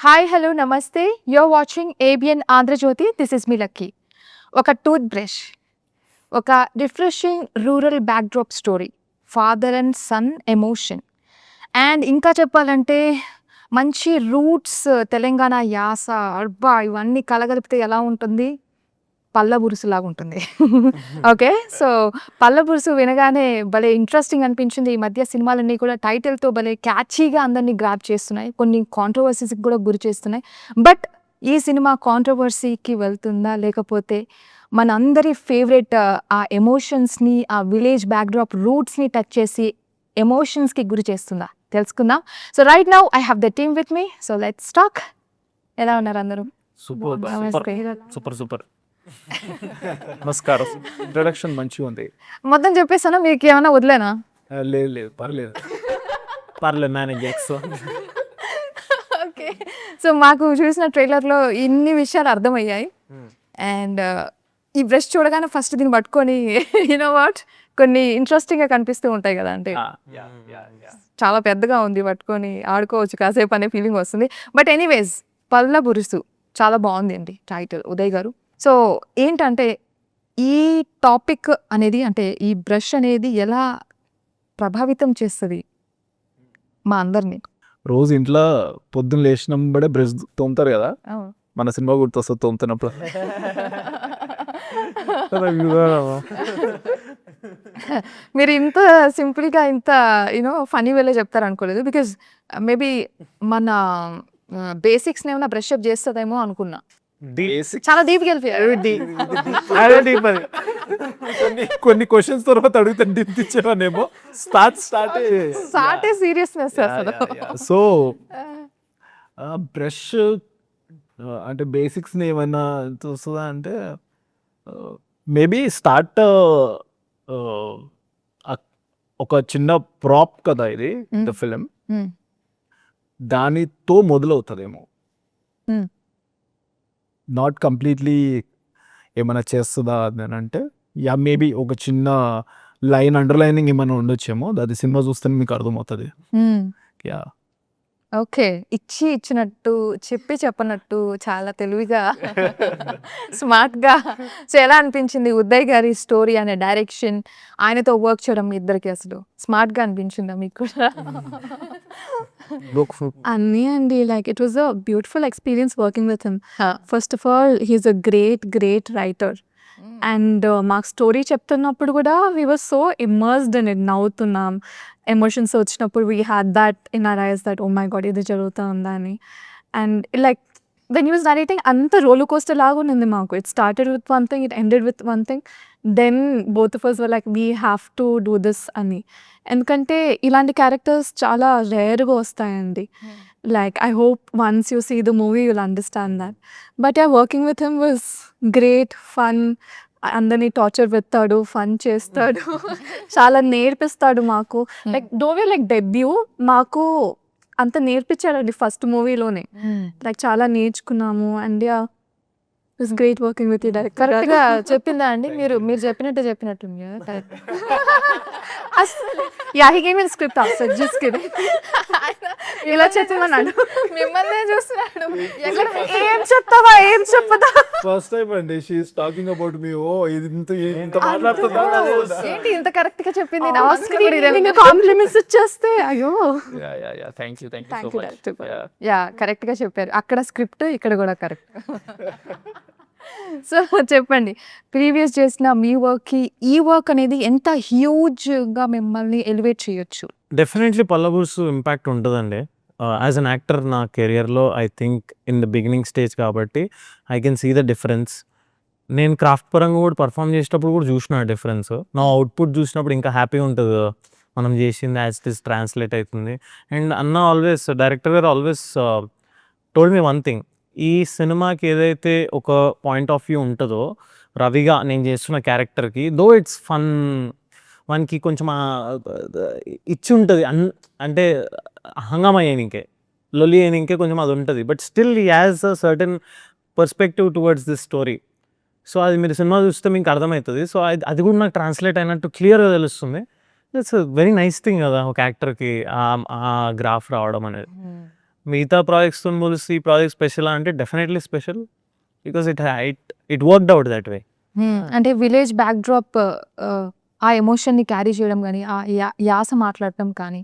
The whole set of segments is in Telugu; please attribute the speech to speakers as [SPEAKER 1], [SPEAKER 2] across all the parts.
[SPEAKER 1] హాయ్ హలో నమస్తే you are watching ABN Andhrajyothi. This is మీ లక్కీ. ఒక టూత్ బ్రష్, ఒక refreshing rural backdrop story, father and son emotion, and ఇంకా చెప్పాలంటే మంచి రూట్స్, తెలంగాణ యాస, అర్బా ఇవన్నీ కలగలిపితే ఎలా ఉంటుంది? పల్ల బురుసులాగా ఉంటుంది. ఓకే, సో పల్ల బురుసు వినగానే భలే ఇంట్రెస్టింగ్ అనిపించింది. ఈ మధ్య సినిమాలన్నీ కూడా టైటిల్తో భలే క్యాచీగా అందరినీ గ్రాప్ చేస్తున్నాయి, కొన్ని కాంట్రవర్సీస్కి కూడా గురి చేస్తున్నాయి. బట్ ఈ సినిమా కాంట్రవర్సీకి వెళ్తుందా, లేకపోతే మన అందరి ఫేవరెట్ ఆ ఎమోషన్స్ని, ఆ విలేజ్ బ్యాక్డ్రాప్ రూట్స్ని టచ్ చేసి ఎమోషన్స్కి గురి చేస్తుందా తెలుసుకుందాం. So right now I have the team with me. So let's talk. ఎలా ఉన్నారు అందరూ?
[SPEAKER 2] Super super. నమస్కారం. ఇంట్రడక్షన్ మంచిగా ఉంది.
[SPEAKER 1] మొత్తం చెప్పేసానా? మీకు ఏమైనా వదిలేనా?
[SPEAKER 2] లేదు లేదు, పర్లేదు మేనేజ్ చేస్తా.
[SPEAKER 1] ఓకే, సో మాకు చూసిన ట్రైలర్లో ఇన్ని విషయాలు అర్థమయ్యాయి. అండ్ ఈ బ్రష్ చూడగానే ఫస్ట్ దీన్ని పట్టుకొని యూనో వాట్ కొన్ని ఇంట్రెస్టింగ్గా కనిపిస్తూ ఉంటాయి కదా, అంటే చాలా పెద్దగా ఉంది, పట్టుకొని ఆడుకోవచ్చు కాసేపు అనే ఫీలింగ్ వస్తుంది. బట్ ఎనీవేస్, పల్ల బురుసు చాలా బాగుంది అండి టైటిల్, ఉదయ్ గారు. సో ఏంటంటే ఈ టాపిక్ అనేది, అంటే ఈ బ్రష్ అనేది ఎలా ప్రభావితం చేస్తుంది మా అందరినీ?
[SPEAKER 2] రోజు ఇంట్లో పొద్దున్న లేచినప్పుడే బ్రష్ తోముతారు కదా, మన సినిమా గుర్తొస్తుంది తోముతున్నప్పుడు.
[SPEAKER 1] మీరు ఇంత సింపుల్గా, ఇంత యూనో ఫనీ వేలో చెప్తారు అనుకోలేదు. బికాజ్ మేబీ మన బేసిక్స్ని ఏమైనా బ్రష్ అప్ చేస్తుందేమో అనుకున్నా. చాలా డీప్కి వెళ్ళిపోయారు.
[SPEAKER 2] కొన్ని క్వశ్చన్స్ తర్వాత అడిగితే డీప్ ఇచ్చేవానేమో. స్టార్ట్
[SPEAKER 1] సీరియస్నెస్ అసలు.
[SPEAKER 2] సో బ్రష్ అంటే బేసిక్స్ని ఏమైనా చూస్తుందా అంటే, మేబీ స్టార్ట్ ఒక చిన్న ప్రాప్ కదా ఇది, ద ఫిలిం, దానితో మొదలవుతుందేమో. నాట్ కంప్లీట్లీ ఏమైనా చేస్తుందా అని అంటే, యా మేబీ ఒక చిన్న లైన్ అండర్లైనింగ్ ఏమైనా ఉండొచ్చేమో. అది సినిమా చూస్తే మీకు అర్థమవుతుంది. యా
[SPEAKER 1] ఓకే, ఇచ్చినట్టు చెప్పనట్టు చాలా తెలివిగా స్మార్ట్గా. సో ఎలా అనిపించింది ఉదయ్ గారి స్టోరీ అనే డైరెక్షన్, ఆయనతో వర్క్ చేయడం మీ ఇద్దరికి అసలు స్మార్ట్గా అనిపించిందా మీకు కూడా?
[SPEAKER 3] అన్నీ అండి, like it was a beautiful experience working with him. First of all he is a great writer. And మాకు స్టోరీ చెప్తున్నప్పుడు కూడా we were so immersed in it, నవ్వుతున్నాం. ఎమోషన్స్ వచ్చినప్పుడు we had that in our eyes that oh my god ఇది జరుగుతూ ఉందా అని. And like when you was narrating అంత రోలర్ కోస్టర్ లాగా ఉంది మాకు. It started with one thing, it ended with one thing, then both of us were like we have to do this అని. ఎందుకంటే ఇలాంటి క్యారెక్టర్స్ చాలా రేర్గా వస్తాయండి. Like, I hope once you see the movie, you'll understand that. But yeah, working with him was great, fun. అందరినీ టార్చర్ పెడతాడు, ఫన్ చేస్తాడు, చాలా నేర్పిస్తాడు మాకు. లైక్ డోవే లైక్ డెబ్యూ మాకు అంత నేర్పించాడండి ఫస్ట్ మూవీలోనే. లైక్ చాలా నేర్చుకున్నాము. And yeah, it's great working with you director.
[SPEAKER 1] కరెక్ట్గా చెప్పిందా అండి? మీరు చెప్పినట్టు
[SPEAKER 3] అసలు yeah, he gave me script also, just kidding. ఇలా చెప్పమన్నాడు,
[SPEAKER 1] మిమ్మల్నే చూస్తున్నాడు.
[SPEAKER 3] ఏం చెప్తావా ఏం చెప్పదా.
[SPEAKER 2] ఫస్ట్ టైం అండి she is talking about me. Oh ఇది ఇంత మాట్లాడుతుందా?
[SPEAKER 1] ఏంటి ఇంత కరెక్ట్గా చెప్పింది? నా ఆస్కర్
[SPEAKER 3] కాంప్లిమెంట్స్ ఇచ్చేస్తే అయ్యో.
[SPEAKER 2] Thank you
[SPEAKER 3] Thank you, Director.
[SPEAKER 1] Yeah, కరెక్ట్గా చెప్పారు. అక్కడ స్క్రిప్ట్, ఇక్కడ కూడా కరెక్ట్. సో చెప్పండి, ప్రీవియస్ చేసిన మీ వర్క్కి ఈ వర్క్ అనేది ఎంత హ్యూజ్గా మిమ్మల్ని ఎలివేట్ చేయొచ్చు?
[SPEAKER 4] డెఫినెట్లీ పల్ల బురుసు ఇంపాక్ట్ ఉంటుందండి. యాజ్ అన్ యాక్టర్ నా కెరియర్లో I think in the beginning stage కాబట్టి I can see the difference. నేను క్రాఫ్ట్ పరంగా కూడా పర్ఫామ్ చేసేటప్పుడు కూడా చూసిన డిఫరెన్స్. నా అవుట్పుట్ చూసినప్పుడు ఇంకా హ్యాపీగా ఉంటుంది కదా, మనం చేసింది యాజ్ ఇట్ ఈస్ ట్రాన్స్లేట్ అవుతుంది. అండ్ అన్న ఆల్వేస్, డైరెక్టర్ గారు always told me one thing, ఈ సినిమాకి ఏదైతే ఒక పాయింట్ ఆఫ్ వ్యూ ఉంటుందో రవిగా నేను చేస్తున్న క్యారెక్టర్కి, దో ఇట్స్ ఫన్, మనకి కొంచెం ఇచ్చి ఉంటుంది, అంటే హంగామా అయ్యానికే, లొలి అయ్యానికే కొంచెం అది ఉంటుంది. బట్ స్టిల్ ఈ as a certain perspective towards this story. So అది మీరు సినిమా చూస్తే మీకు అర్థమవుతుంది. సో అది కూడా నాకు ట్రాన్స్లేట్ అయినట్టు క్లియర్గా తెలుస్తుంది. ఇట్స్ వెరీ నైస్ థింగ్ కదా ఒక యాక్టర్కి ఆ గ్రాఫ్ రావడం అనేది. మిగతా ప్రాజెక్ట్స్తో పోలిస్తే ఈ ప్రాజెక్ట్ స్పెషల్ అంటే definitely special because it worked out that way.
[SPEAKER 1] అంటే విలేజ్ బ్యాక్డ్రాప్ ఆ ఎమోషన్ని క్యారీ చేయడం కానీ ఆ యాస మాట్లాడటం కానీ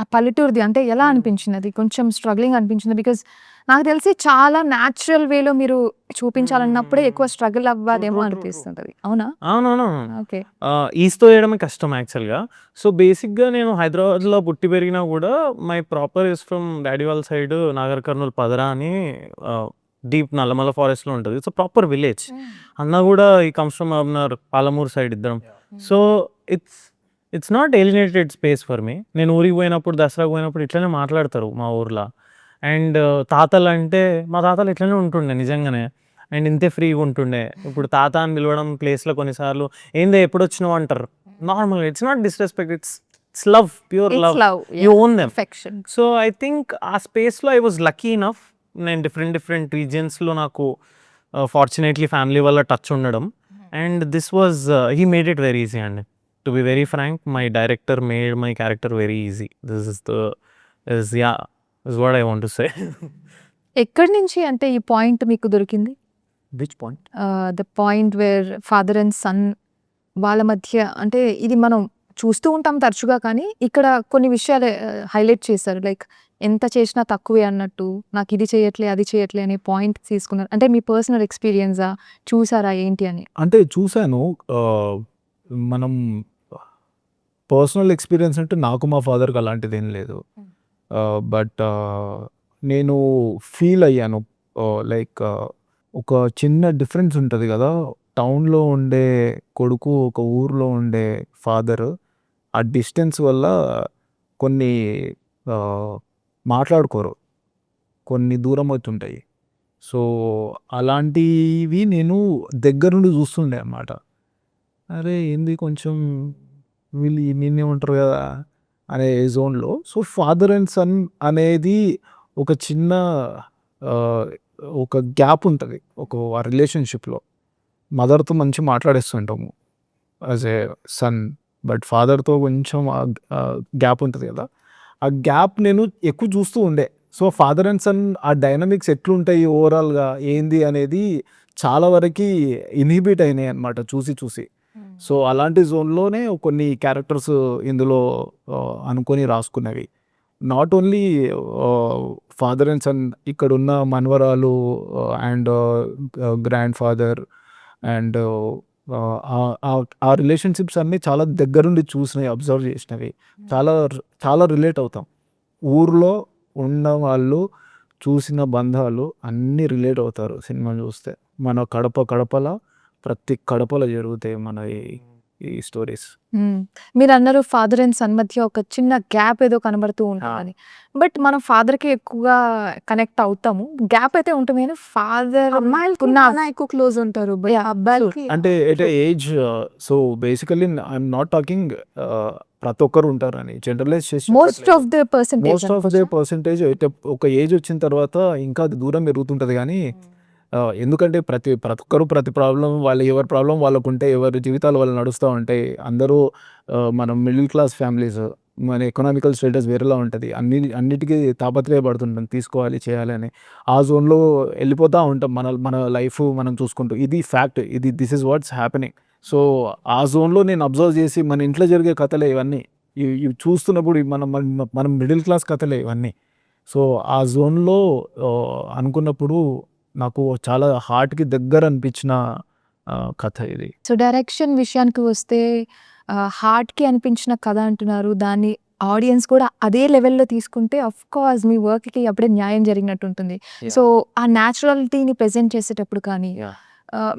[SPEAKER 1] ఆ పల్లెటూరుది అంటే ఎలా అనిపించింది? అది కొంచెం స్ట్రగ్లింగ్ అనిపించింది బికాజ్ నాకు తెలిసి చాలా న్యాచురల్ వేలో మీరు చూపించాలన్నప్పుడే ఎక్కువ స్ట్రగుల్ అవ్వదేమో అనిపిస్తుంటది. అవునా?
[SPEAKER 4] అవునవును.
[SPEAKER 1] ఓకే.
[SPEAKER 4] ఈస్ట్‌తో చేయడమే కష్టం యాక్చువల్‌గా. సో, బేసిక్‌గా నేను హైదరాబాద్‌లో పుట్టి పెరిగినా గూడా my proper is from daddy వాళ్ళ సైడ్ నాగర్ కర్నూల్ పదరా అని డీప్ నల్లమల ఫారెస్ట్‌లో ఉంటది. So, proper village. అన్న గూడా he comes from అబ్నర్ Palamuru side ఇద్దరం. So, it's not alienated space for me. నేను ఊరికి పోయినప్పుడు, దసరాకి పోయినప్పుడు ఇట్లనే మాట్లాడతారు మా ఊర్లో. అండ్ తాతలంటే మా తాతలు ఇట్లనే ఉంటుండే నిజంగానే. అండ్ ఇంతే ఫ్రీగా ఉంటుండే. ఇప్పుడు తాత అని పిలవడం ప్లేస్‌లో కొన్నిసార్లు ఏందే ఎప్పుడొచ్చినావు అంటారు. నార్మల్‌గా it's not disrespect. It's love, pure
[SPEAKER 1] it's
[SPEAKER 4] love.
[SPEAKER 1] Love.
[SPEAKER 4] You own them.
[SPEAKER 1] Affection.
[SPEAKER 4] So, I think ఆ స్పేస్‌లో ఐ వాజ్ లక్కీ ఇనఫ్. నేను డిఫరెంట్ రీజియన్స్‌లో నాకు ఫార్చునేట్‌లీ ఫ్యామిలీ వల్ల టచ్ ఉండడం. And this was he made it very easy అండి. To be very frank, my director made my character very easy. This is what I want to say.
[SPEAKER 1] ఎక్కడి నుంచి అంటే ఈ పాయింట్ మీకు దొరికింది?
[SPEAKER 4] Which point?
[SPEAKER 1] The point where father and son వాళ్ళ మధ్య అంటే ఇది మనం చూస్తూ ఉంటాం తరచుగా, కానీ ఇక్కడ కొన్ని విషయాలు హైలైట్ చేశారు. లైక్ ఎంత చేసినా తక్కువే అన్నట్టు, నాకు ఇది చేయట్లే అది చేయట్లే అనే పాయింట్ తీసుకున్నారు. అంటే మీ పర్సనల్ ఎక్స్పీరియన్సా, చూసారా ఏంటి అని?
[SPEAKER 2] అంటే చూశాను. మనం పర్సనల్ ఎక్స్పీరియన్స్ అంటే నాకు మా ఫాదర్కి అలాంటిదేం లేదు. బట్ నేను ఫీల్ అయ్యాను. లైక్ ఒక చిన్న డిఫరెన్స్ ఉంటుంది కదా, టౌన్లో ఉండే కొడుకు ఒక ఊర్లో ఉండే ఫాదర్. ఆ డిస్టెన్స్ వల్ల కొన్ని మాట్లాడుకోరు, కొన్ని దూరం అవుతుంటాయి. సో అలాంటివి నేను దగ్గర నుండి చూస్తుండే అన్నమాట. అరే ఏంది కొంచెం వీళ్ళు నిన్నే ఉంటారు కదా అనే జోన్లో. సో ఫాదర్ అండ్ సన్ అనేది ఒక చిన్న ఒక గ్యాప్ ఉంటుంది ఒక రిలేషన్షిప్లో. మదర్తో మంచి మాట్లాడేస్తుంటాము యాజ్ ఏ సన్, బట్ ఫాదర్తో కొంచెం గ్యాప్ ఉంటుంది కదా. ఆ గ్యాప్ నేను ఎక్కువ చూస్తూ ఉండే. సో ఫాదర్ అండ్ సన్ ఆ డైనమిక్స్ ఎట్లుంటాయి ఓవరాల్గా ఏంది అనేది చాలా వరకు ఇన్హిబిట్ అయినాయి అన్నమాట చూసి. సో అలాంటి జోన్లోనే కొన్ని క్యారెక్టర్స్ ఇందులో అనుకొని రాసుకున్నవి. Not only father and son, ఇక్కడున్న మనవరాలు అండ్ గ్రాండ్ ఫాదర్ అండ్ ఆ రిలేషన్షిప్స్ అన్నీ చాలా దగ్గరుండి చూసినవి, అబ్జర్వ్ చేసినవి. చాలా రిలేట్ అవుతాం. ఊర్లో ఉన్న వాళ్ళు చూసిన బంధాలు అన్నీ రిలేట్ అవుతారు సినిమా చూస్తే. మన కడపలా ప్రతి కడపలో జరుగుతాయి మన ఈ స్టోరీస్.
[SPEAKER 1] మీరు అన్నారు ఫాదర్ అండ్ సన్ మధ్య ఒక చిన్న గ్యాప్ ఏదో కనబడుతూ ఉంటుందని. బట్ మనం ఫాదర్కి ఎక్కువగా కనెక్ట్ అవుతాము, గ్యాప్ అయితే ఉంటుంది కానీ ఫాదర్
[SPEAKER 3] అమ్మాయిలకి ఎక్కువ క్లోజ్ ఉంటారు. బట్ అబ్బాయిలకి
[SPEAKER 2] అంటే at age. So basically I'm not talking ప్రతి ఒక్కరు ఉంటారని జనరలైజ్ చేసి
[SPEAKER 1] మోస్ట్ ఆఫ్ ద
[SPEAKER 2] పర్సెంటేజ్ ఒక ఏజ్ వచ్చిన తర్వాత ఇంకా అది దూరం పెరుగుతుంటుంది. కానీ ఎందుకంటే ప్రతి ఒక్కరు ప్రతి ప్రాబ్లం ఎవరి ప్రాబ్లం వాళ్ళకు ఉంటే, ఎవరి జీవితాలు వాళ్ళు నడుస్తూ ఉంటాయి. అందరూ మనం మిడిల్ క్లాస్ ఫ్యామిలీస్, మన ఎకనామికల్ స్టేటస్ వేరేలా ఉంటుంది. అన్నిటికీ తాపత్రయపడుతుంటాం తీసుకోవాలి చేయాలి అని. ఆ జోన్లో వెళ్ళిపోతూ ఉంటాం మన లైఫ్ మనం చూసుకుంటూ. ఇది fact, this is what's happening. So ఆ జోన్లో నేను అబ్జర్వ్ చేసి మన ఇంట్లో జరిగే కథలే ఇవన్నీ. ఇవి చూస్తున్నప్పుడు మనం మిడిల్ క్లాస్ కథలే ఇవన్నీ. సో ఆ జోన్లో అనుకున్నప్పుడు నాకు చాలా హార్ట్కి దగ్గర అనిపించిన కథ ఇది.
[SPEAKER 1] సో డైరెక్షన్ విషయానికి వస్తే హార్ట్కి అనిపించిన కథ అంటున్నారు, దాన్ని ఆడియన్స్ కూడా అదే లెవెల్లో తీసుకుంటే అఫ్ కోర్స్ మీ వర్క్కి అప్పుడే న్యాయం జరిగినట్టు ఉంటుంది. సో ఆ న్యాచురాలిటీని ప్రెజెంట్ చేసేటప్పుడు కానీ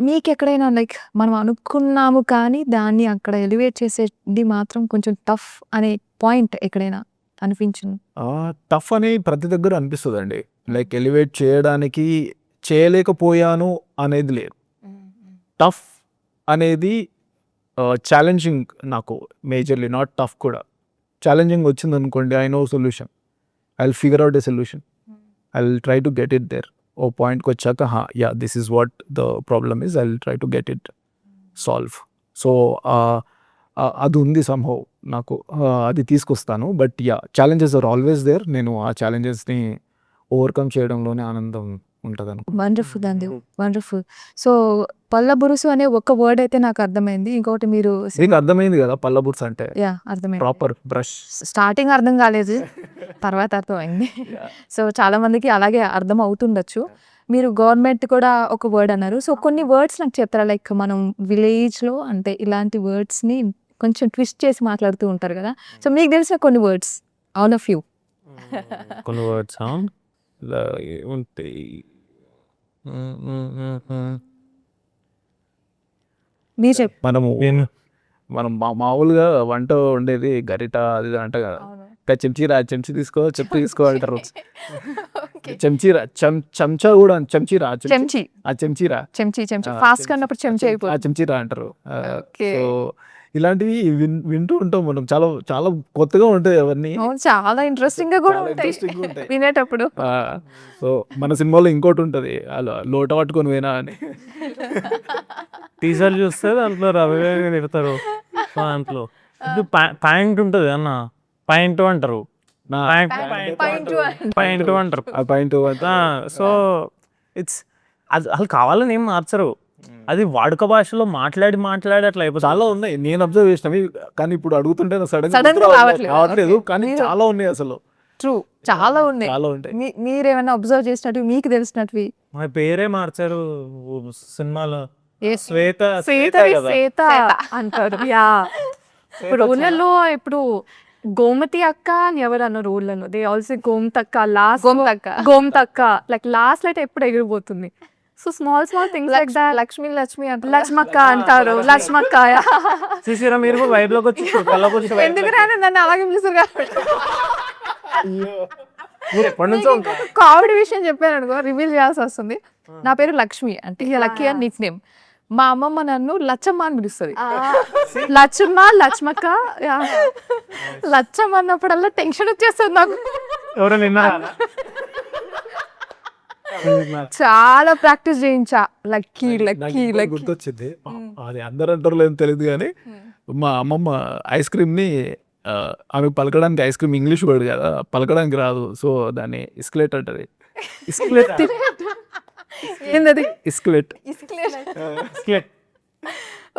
[SPEAKER 1] మీకు ఎక్కడైనా లైక్ మనం అనుకున్నాము కానీ దాన్ని అక్కడ ఎలివేట్ చేసేది మాత్రం కొంచెం టఫ్ అనే పాయింట్ ఎక్కడైనా అనిపించింది?
[SPEAKER 2] టఫ్ అని ప్రతి దగ్గర అనిపిస్తుందండి. లైక్ ఎలివేట్ చేయడానికి చేయలేకపోయాను అనేది లేదు. టఫ్ అనేది ఛాలెంజింగ్ నాకు మేజర్లీ, నాట్ టఫ్ కూడా. ఛాలెంజింగ్ వచ్చింది అనుకోండి, I know solution, I will figure out a solution, I will try to get it there. ఓ పాయింట్కి వచ్చాక this is what the problem is, I will try to get it solve. So అది ఉంది సంహౌ నాకు. అది తీసుకొస్తాను. But challenges are always there. నేను ఆ ఛాలెంజెస్ని ఓవర్కమ్ చేయడంలోనే ఆనందం ఉంటుంది.
[SPEAKER 1] వండర్ఫుల్ అండి, వండర్ఫుల్. సో పల్లబురుసు అనే ఒక వర్డ్ అయితే నాకు అర్థమైంది. ఇంకొకటి మీరు
[SPEAKER 2] నీకు అర్థమైంది కదా పల్లబుర్స్ అంటే
[SPEAKER 1] అర్థమైంది.
[SPEAKER 2] Proper brush.
[SPEAKER 1] స్టార్టింగ్ అర్థం కాలేదు, తర్వాత అర్థమైంది. సో చాలా మందికి అలాగే అర్థం అవుతుండొచ్చు. మీరు గవర్నమెంట్ కూడా ఒక వర్డ్ అన్నారు. సో కొన్ని వర్డ్స్ నాకు చెప్తారా? లైక్ మనం విలేజ్లో అంటే ఇలాంటి వర్డ్స్ని కొంచెం ట్విస్ట్ చేసి మాట్లాడుతూ ఉంటారు కదా. సో మీకు తెలిసిన కొన్ని వర్డ్స్, ఆల్ ఆఫ్ యూ.
[SPEAKER 4] కొన్ని వర్డ్స్ ఉంటాయి.
[SPEAKER 1] మీరు చెప్పు.
[SPEAKER 2] మనం మామూలుగా వంట వండేది గరిట అది ఇది అంట కదా. ఇంకా చెంచీరా, చెంచా తీసుకో అంటారు. చెంచీరా, చెంచా కూడా చెంచీరా,
[SPEAKER 1] చెంచి
[SPEAKER 2] చెంచీరా,
[SPEAKER 1] చెంచి ఫాస్ట్ గా అన్నప్పుడు చెంచి అయిపోతుంది.
[SPEAKER 2] చెంచీరా అంటారు. సో ఇలాంటివి వింటూ ఉంటాం మనం. చాలా చాలా కొత్తగా ఉంటాయి అవన్నీ.
[SPEAKER 1] చాలా ఇంట్రెస్టింగ్ గా కూడా ఉంటాయి వినేటప్పుడు.
[SPEAKER 2] సో మన సినిమాలో ఇంకోటి ఉంటది, లోట పట్టుకొని పోయినా అని.
[SPEAKER 4] టీజర్ చూస్తే దాంట్లో రవి తిడతారు. దాంట్లో పాయింట్ ఉంటుంది అన్న, పాయింట్ అంటారు. పాయింట్ అంటారు. సో ఇట్స్ అది వాళ్ళు కావాలని ఏం మార్చరు. అది వాడుక భాషలో మాట్లాడి అట్లా అయిపోతుంది.
[SPEAKER 2] చాలా ఉన్నాయి నేను అబ్జర్వ్ చేసినవి, కానీ ఇప్పుడు అడుగుతుంటే
[SPEAKER 1] Sudden గా
[SPEAKER 2] రావట్లేదు. కానీ చాలా ఉన్నాయి అసలు.
[SPEAKER 1] ట్రూ, చాలా ఉన్నాయి.
[SPEAKER 2] చాలా ఉంటాయి.
[SPEAKER 1] మీరేమైనా అబ్జర్వ్ చేసినట్టు మీకు తెలిసినట్టు?
[SPEAKER 4] మా పేరే మార్చారు సినిమాలో. శ్వేత
[SPEAKER 3] శ్వేత అంటారు. ఇప్పుడు ఊళ్ళలో ఇప్పుడు గోమతి అక్క అని ఎవరు అన్నారు ఊళ్ళలో? దే ఆల్సో గోమతక్క, లాస్ట్ గోమతక్క, లైక్ లాస్ట్ లైట్ ఎప్పుడు ఎగిరిపోతుంది. So small things like that.
[SPEAKER 1] Lakshmi అంటారు,
[SPEAKER 3] లక్ష్మక్క అంటారు, లక్ష్మక్క.
[SPEAKER 4] చూసిరా మీరు వైబ్ లోకి వచ్చి
[SPEAKER 1] ఎందుకు రాను నన్ను అలాగే పిలుస్తారు కాబట్టి.
[SPEAKER 4] ఎప్పటి నుంచో
[SPEAKER 1] కామెడీ విషయం చెప్పాను అనుకో, రివీల్ చేయాల్సి వస్తుంది. నా పేరు లక్ష్మి అంటే లక్కీ అని నిక్ నేమ్. మా అమ్మమ్మ నన్ను లచ్చమ్మ అని పిలుస్తుంది.
[SPEAKER 3] లక్ష్మక్క
[SPEAKER 1] లచ్చమ్మ అన్నప్పుడల్లా టెన్షన్ వచ్చేస్తుంది నాకు.
[SPEAKER 4] ఎవరైనా
[SPEAKER 1] చాలా ప్రాక్టీస్ చేయించా. లక్కీ లక్కీ లక్కీ
[SPEAKER 2] గుర్తొచ్చింది. అది అందరు అంటారు లేదో తెలియదు కానీ మా అమ్మమ్మ ఐస్ క్రీమ్ ని ఆమె పలకడానికి, ఐస్ క్రీమ్ ఇంగ్లీష్ వర్డ్ కదా, పలకడానికి రాదు. సో దాన్ని ఇస్కలేట్ అంటది.
[SPEAKER 1] ఏంటది?
[SPEAKER 2] ఇస్కలేట్.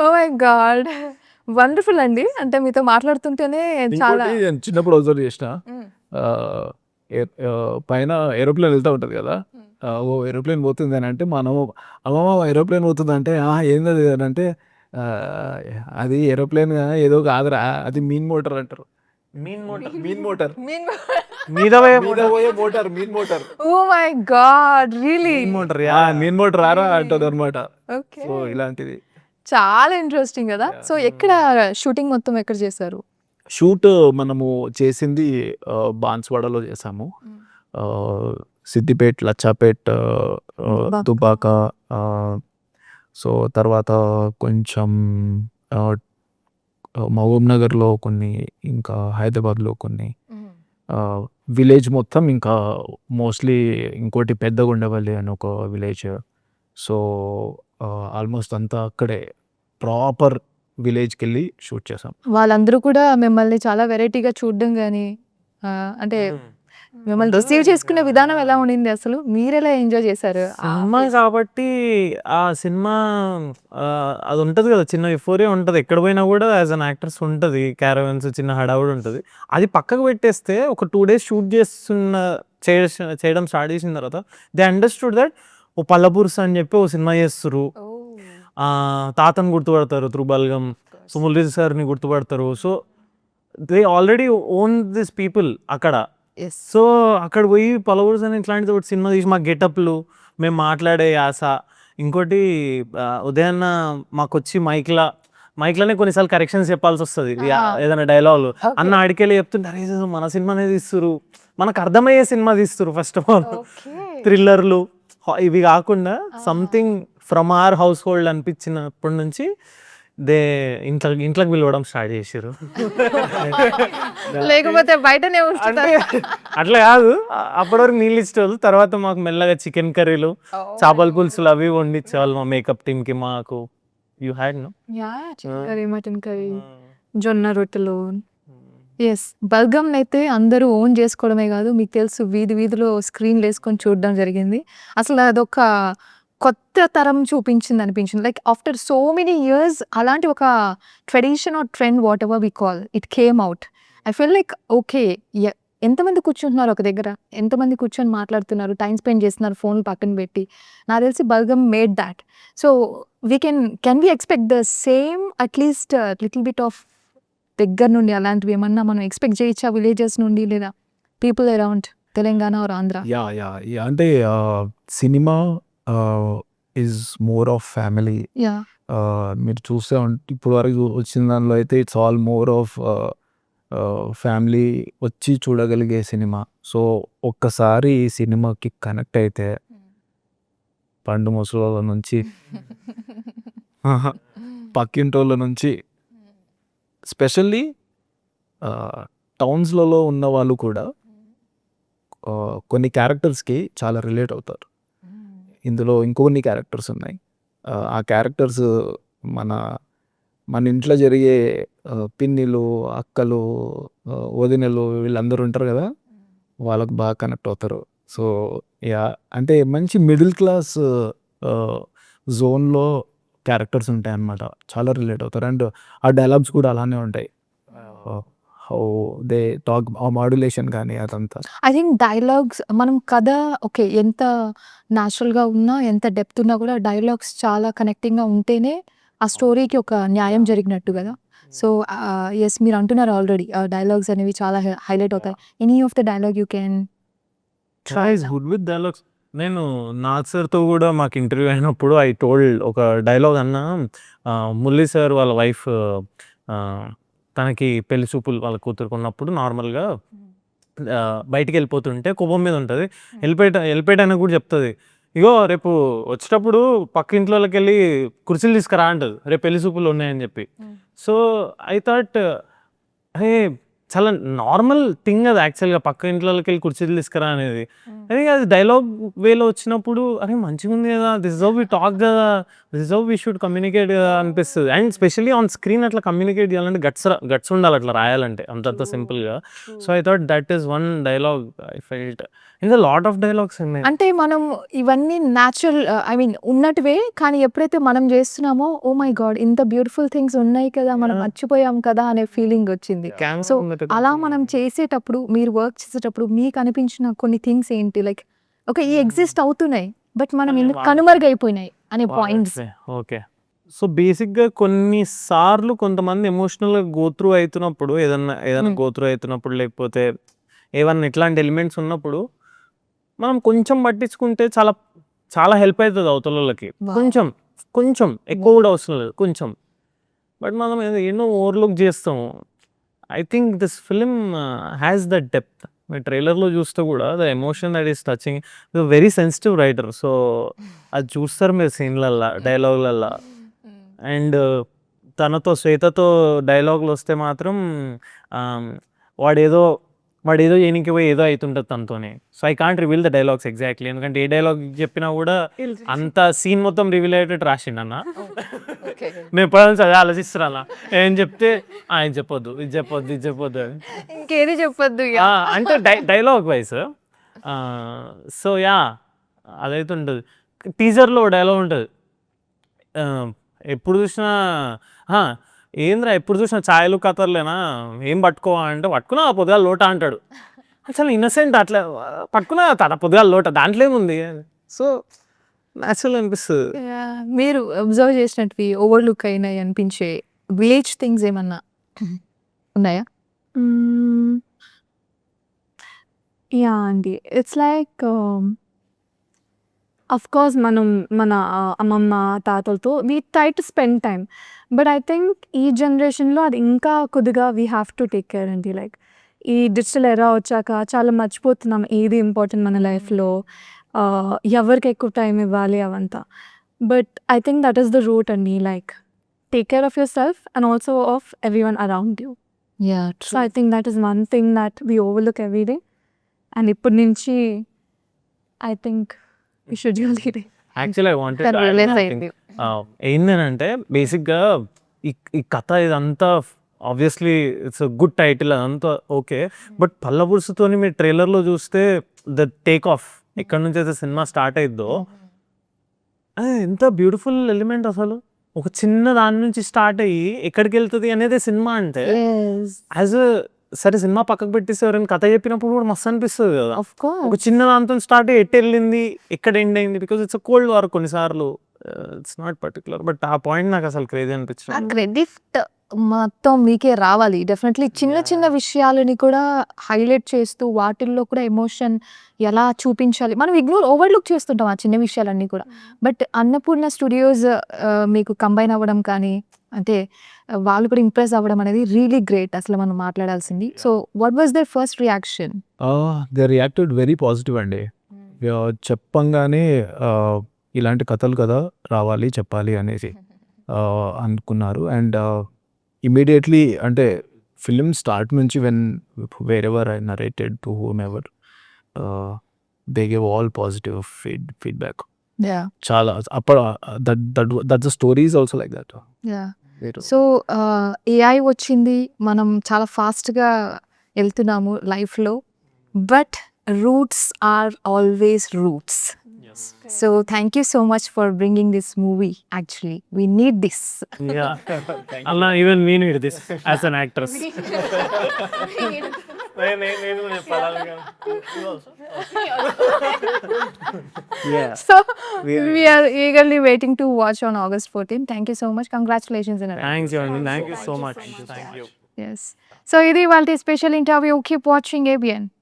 [SPEAKER 1] ఓ మై గాడ్, వండర్ఫుల్ అండి. అంటే మీతో మాట్లాడుతుంటేనే చాలా.
[SPEAKER 2] చిన్నప్పుడు అబ్జర్వ్ చేసిన, పైన ఏరోప్లేన్ వెళ్తూ ఉంటుంది కదా. ఓ ఏరోప్లేన్ పోతుంది అని అంటే మా అమ్మమ్మ ఏరోప్లేన్ పోతుంది అంటే ఏంది అని అంటే, అది ఏరోప్లేన్ ఏదో కాదురా, అది మీన్ మోటార్ అంటారు. మీన్ మోటార్
[SPEAKER 4] మీద
[SPEAKER 2] పోయే మోటార్, మీన్ motor.
[SPEAKER 1] Oh my god, really?
[SPEAKER 2] మీన్ మోటార్ రారా అంటది అనమాట. సో ఇలాంటిది
[SPEAKER 1] చాలా ఇంట్రెస్టింగ్ కదా. సో ఎక్కడ షూటింగ్ మొత్తం ఎక్కడ చేశారు?
[SPEAKER 2] షూట్ మనము చేసింది బాన్స్వాడలో చేసాము. సిద్దిపేట్, లచ్చాపేట్, దుబ్బాక, సో తర్వాత కొంచెం మహబూబ్ నగర్లో కొన్ని, ఇంకా హైదరాబాద్లో కొన్ని, విలేజ్ మొత్తం, ఇంకా మోస్ట్లీ ఇంకోటి పెద్దగుండవల్లి అని ఒక విలేజ్. సో ఆల్మోస్ట్ అంతా అక్కడే ప్రాపర్ విలేజ్కి వెళ్ళి షూట్ చేసాం.
[SPEAKER 1] వాళ్ళందరూ కూడా మిమ్మల్ని చాలా వెరైటీగా చూడడం కానీ, అంటే మిమ్మల్ని రిసీవ్ చేసుకునే విధానం ఎలా ఉండింది? అసలు మీరు ఎలా ఎంజాయ్ చేశారు?
[SPEAKER 4] సినిమా కాబట్టి ఆ సినిమా అది ఉంటుంది కదా, చిన్న ఎఫోరియా ఉంటుంది. ఎక్కడ పోయినా కూడా యాజ్ అన్ యాక్టర్స్ ఉంటుంది, క్యారవన్స్, చిన్న హడావుడి ఉంటుంది. అది పక్కకు పెట్టేస్తే ఒక 2 days షూట్ చేయడం స్టార్ట్ చేసిన తర్వాత దే అండర్స్టూడ్ దట్ ఓ పల్లపురుష అని చెప్పి ఓ సినిమా చేస్తారు. తాతను గుర్తుపడతారు త్రూ బల్గం, సుముల్ రిజ్ సార్ని గుర్తుపడతారు. So they already own this people అక్కడ. సో అక్కడ పోయి పల్లపురుష అని ఇట్లాంటిది ఒకటి సినిమా తీసి మా గెటప్లు, మేము మాట్లాడే యాస, ఇంకోటి ఉదయాన్న మాకు వచ్చి మైక్లోనే కొన్నిసార్లు కరెక్షన్స్ చెప్పాల్సి వస్తుంది ఏదైనా డైలాగులు. అన్న ఆడికెళ్ళి చెప్తుంటే అరే మన సినిమానే తీస్తురు, మనకు అర్థమయ్యే సినిమా తీస్తురు. ఫస్ట్ ఆఫ్ ఆల్ థ్రిల్లర్లు ఇవి కాకుండా something from our household అనిపించినప్పటి నుంచి ఇంట్లోకి పిలవడం స్టార్ట్ చేసారు.
[SPEAKER 1] లేకపోతే బయటనే
[SPEAKER 4] అట్లా కాదు, అప్పటి వరకు నీళ్ళు ఇచ్చేవాళ్ళు. తర్వాత మాకు మెల్లగా చికెన్ కర్రీలు, చేపల పులుసులు అవి వండించేవాళ్ళు మా మేకప్ టీమ్ కి. మాకు you had no
[SPEAKER 3] curry, mutton curry, జొన్న రొట్టెలు.
[SPEAKER 1] యెస్. బల్గమ్‌ని అయితే అందరూ ఓన్ చేసుకోవడమే కాదు, మీకు తెలుసు వీధి వీధిలో స్క్రీన్‌లేసుకొని చూడడం జరిగింది. అసలు అదొక కొత్త తరం చూపించింది అనిపించింది. Like after so many years అలాంటి ఒక tradition or trend whatever we call it came out. I feel like okay. ఎంతమంది కూర్చుంటున్నారు ఒక దగ్గర? ఎంతమంది కూర్చొని మాట్లాడుతున్నారు, టైమ్ స్పెండ్ చేస్తున్నారు ఫోన్‌లు పక్కన పెట్టి. నాకు తెలిసి Balagam made thought. So can we expect the same at least little bit of దగ్గర నుండి అలాంటివి ఏమన్నా మనం ఎక్స్‌పెక్ట్ చేయొచ్చా విలేజెస్ నుండి లేదా people around Telangana or Andhra?
[SPEAKER 2] Yeah! అంటే cinema is more of family.
[SPEAKER 1] Yeah!
[SPEAKER 2] మీరు చూస్తే ఇప్పటి వరకు వచ్చిన దానిలో అయితే it's all more of family వచ్చి చూడగలిగే సినిమా. సో ఒక్కసారి ఈ సినిమాకి కనెక్ట్ అయితే పండు ముసలోళ్ళ నుంచి పక్కింటోళ్ళ నుంచి స్పెషల్లీ టౌన్స్‌లలో ఉన్న వాళ్ళు కూడా కొన్ని క్యారెక్టర్స్‌కి చాలా రిలేట్ అవుతారు. ఇందులో ఇంకొన్ని క్యారెక్టర్స్ ఉన్నాయి. ఆ క్యారెక్టర్స్ మన మన ఇంట్లో జరిగే పిన్నిలు, అక్కలు, వదినలు వీళ్ళందరూ ఉంటారు కదా! వాళ్ళకి బాగా కనెక్ట్ అవుతారు. సో అంటే మంచి మిడిల్ క్లాస్ జోన్‌లో క్యారెక్టర్స్ ఉంటాయన్నమాట. చాలా రిలేట్ అవుతారు. అండ్ ఆ డైలాగ్స్ కూడా అలానే ఉంటాయి. హౌ దే టాక్ ఆ మాడ్యులేషన్ కానీ అదంతా.
[SPEAKER 1] ఐ థింక్ డైలాగ్స్ మనం కథ ఓకే. ఎంత న్యాచురల్‌గా ఉన్నా, ఎంత డెప్త్ ఉన్నా కూడా డైలాగ్స్ చాలా కనెక్టింగ్‌గా ఉంటేనే ఆ స్టోరీకి ఒక న్యాయం జరిగినట్టు కదా! సో యెస్, మీరు అంటున్నారు ఆల్రెడీ డైలాగ్స్ అనేవి చాలా హైలైట్ అవుతాయి. Any of the dialogue you can
[SPEAKER 4] try is good with dialogues. నేను నాగ్ సార్‌తో కూడా మాకు ఇంటర్వ్యూ అయినప్పుడు ఐ టోల్డ్ ఒక డైలాగ్ అన్నా, మురళీ సార్ వాళ్ళ వైఫ్ తనకి పెళ్లి చూపులు వాళ్ళ కూతురుకున్నప్పుడు నార్మల్‌గా బయటికెళ్ళిపోతుంటే కోపం మీద ఉంటది. వెళ్ళిపోయేటాయనకి కూడా చెప్తది. ఇగో రేపు వచ్చేటప్పుడు పక్క ఇంట్లోకెళ్ళి కుర్చీలు తీసుకురా అంటది. రేపు పెళ్లి చూపులు ఉన్నాయని చెప్పి. సో ఐ థాట్ అరే చాలా నార్మల్ థింగ్ అది యాక్చువల్‌గా పక్క ఇంట్లోకెళ్ళి కుర్చీలు తీసుకురా అనేది. అది అది డైలాగ్ వేలో వచ్చినప్పుడు అరే మంచిగుంది కదా! This is how we talk కదా! This is how we should communicate కదా అనిపిస్తది. అండ్ స్పెషల్లీ ఆన్ స్క్రీన్ అట్లా కమ్యూనికేట్ చేయాలంటే గట్స్ ఉండాలి అట్లా రాయాలంటే అంతంత సింపుల్‌గా. So I thought that is one dialogue I felt. ఇంకా లాట్ ఆఫ్ డైలాగ్స్ ఉన్నాయి.
[SPEAKER 1] అంటే మనం ఇవన్నీ న్యాచురల్ ఐ మీన్ ఉన్నటివే. కానీ ఎప్పుడైతే మనం చేస్తున్నామో ఓ మై గాడ్! ఇంత బ్యూటిఫుల్ థింగ్స్ ఉన్నాయి కదా! మనం మర్చిపోయాం కదా! అనే ఫీలింగ్ వచ్చింది. సో అలా మనం చేసేటప్పుడు, మీరు వర్క్ చేసేటప్పుడు మీకు అనిపించిన కొన్ని థింగ్స్ ఏంటి? లైక్ ఓకే, ఈ ఎగ్జిస్ట్ అవుతున్నాయి. బట్ మనం ఎందుకు కనుమరుగైపోయినాయి అనే పాయింట్స్.
[SPEAKER 4] ఓకే. సో బేసిక్‌గా కొన్ని సార్లు కొంతమంది ఎమోషనల్‌గా గో త్రూ అయితున్నప్పుడు ఏదన్నా గో త్రూ అయితున్నప్పుడు లేకపోతే ఏవన్నా ఇట్లాంటి ఎలిమెంట్స్ ఉన్నప్పుడు మనం కొంచెం పట్టించుకుంటే చాలా చాలా హెల్ప్ అవుతది అవతలోళ్ళకి. కొంచెం, కొంచెం ఎక్కువ కూడా అవసరం లేదు. కొంచెం. బట్ మనం ఎన్నో ఓవర్‌లుక్ చేస్తాం. I think this film has that depth. మీరు ట్రైలర్‌లో చూస్తే కూడా the emotion that is touching very sensitive writer. So అది చూస్తారు మీరు సీన్‌లల్లా, డైలాగ్‌లల్లా. అండ్ శ్వేతతో డైలాగులు వస్తే మాత్రం వాడేదో చేయనీకి పోయి ఏదో అవుతుంటది తనతోని. So I can't reveal the dialogues exactly. ఎందుకంటే ఏ డైలాగ్ చెప్పినా కూడా అంత సీన్ మొత్తం రివీల్ అయ్యేటట్టు రాసిండన్న. నేను ఎప్పుడైనా అదే ఆలోచిస్తున్నా. ఏం చెప్తే ఆయన చెప్పొద్దు, ఇది చెప్పొద్దు అని.
[SPEAKER 1] ఇంకేది చెప్పొద్దు.
[SPEAKER 4] అంటే డైలాగ్ వైస్. సో అదైతే ఉంటుంది. టీజర్లో డైలాగ్ ఉంటుంది. ఎప్పుడు చూసినా ఏంద్రా ఎప్పుడు చూసినా ఛాయలు కథర్లేనా, ఏం పట్టుకోవా అంటే పట్టుకున్నా పొద్దుగాల లోట అంటాడు. చాలా ఇన్నసెంట్. అట్లా పట్టుకున్నా పొద్దుగాల లోట దాంట్లో ఏముంది. సో న్యాచురల్ అనిపిస్తుంది.
[SPEAKER 1] మీరు అబ్జర్వ్ చేసినట్టు ఓవర్లుక్ అయినాయి అనిపించే విలేజ్ థింగ్స్ ఏమన్నా ఉన్నాయా?
[SPEAKER 3] యాహ్! అండి. ఇట్స్ లైక్ అఫ్‌కోర్స్ మనం మన అమ్మమ్మ, తాతలతో we try to spend time. But I think ఈ జనరేషన్‌లో అది ఇంకా కొద్దిగా we have to take care అండి. లైక్ ఈ డిజిటల్ ఎరా వచ్చాక చాలా మర్చిపోతున్నాం ఏది ఇంపార్టెంట్ మన లైఫ్‌లో. ఎవరికి ఎక్కువ టైం ఇవ్వాలి అవంతా. But I think that is the root అండి. Like take care of yourself and also of everyone around you.
[SPEAKER 1] Yeah!
[SPEAKER 3] So I think that is one thing that we overlook every day. And ఇప్పటి నుంచి I think we should really day.
[SPEAKER 4] Actually I wanted
[SPEAKER 1] release అయింది.
[SPEAKER 4] ఏంటంటే బేసిక్గా ఈ కథ ఇదంతా ఆబ్వియస్లీ ఇట్స్ గుడ్ టైటిల్ అదంతా ఓకే. బట్ పల్లపురుషుతోని మీరు ట్రైలర్లో చూస్తే ద టేక్ ఆఫ్ ఎక్కడి నుంచి అయితే సినిమా స్టార్ట్ అయిద్దో అది ఎంత బ్యూటిఫుల్ ఎలిమెంట్ అసలు. ఒక చిన్న దాని నుంచి స్టార్ట్ అయ్యి ఎక్కడికి వెళ్తుంది అనేది సినిమా అంటే యాజ్ సరే సినిమా పక్కకు పెట్టేసి ఎవరైనా కథ చెప్పినప్పుడు కూడా మస్తు అనిపిస్తుంది కదా.
[SPEAKER 1] ఆఫ్ కోర్స్
[SPEAKER 4] ఒక చిన్న దాంతో స్టార్ట్ అయ్యి ఎటు వెళ్ళింది ఎక్కడ ఎండ్ అయింది, బికాజ్ ఇట్స్ కోల్డ్ వార్ కొన్నిసార్లు ఇట్స్ నాట్ పర్టికులర్. బట్ ఆ పాయింట్ నాకు అసలు క్రేజీ
[SPEAKER 1] ఆ
[SPEAKER 4] అనిపించింది.
[SPEAKER 1] క్రెడిట్ మొత్తం మీకే రావాలి డెఫినెట్లీ. చిన్న చిన్న విషయాలని కూడా హైలైట్ చేస్తూ వాటిల్లో కూడా ఎమోషన్ ఎలా చూపించాలి మనం ఓవర్లుక్ చేస్తుంటాం ఆ చిన్న విషయాలన్నీ కూడా. బట్ అన్నపూర్ణ స్టూడియోస్ మీకు కంబైన్ అవ్వడం కానీ అంటే వాళ్ళు కూడా ఇంప్రెస్ అవ్వడం అనేది రియలీ గ్రేట్ అసలు మనం మాట్లాడాల్సింది. So what was their first reaction?
[SPEAKER 2] They reacted very positive అండి. చెప్పంగానే ఇలాంటి కథలు కదా రావాలి చెప్పాలి అనేసి అనుకున్నారు. అండ్ ఇమీడియట్లీ అంటే ఫిలిం స్టార్ట్ నుంచి wherever I narrated to whomever they gave all positive feedback. చాలా అప్పుడు that the stories also like that.
[SPEAKER 1] So AI వచ్చింది, మనం చాలా ఫాస్ట్గా వెళ్తున్నాము లైఫ్లో, but roots are always roots. So thank you so much for bringing this movie. Actually we need this.
[SPEAKER 4] అలా even me need this as an actress.
[SPEAKER 1] So we are eagerly waiting to watch on August 14th. Thank you so much. Congratulations in advance.
[SPEAKER 4] Thanks అండి, thank you so much. Thank you.
[SPEAKER 1] Yes. So ఇది వాళ్ళ special interview. Keep watching ABN.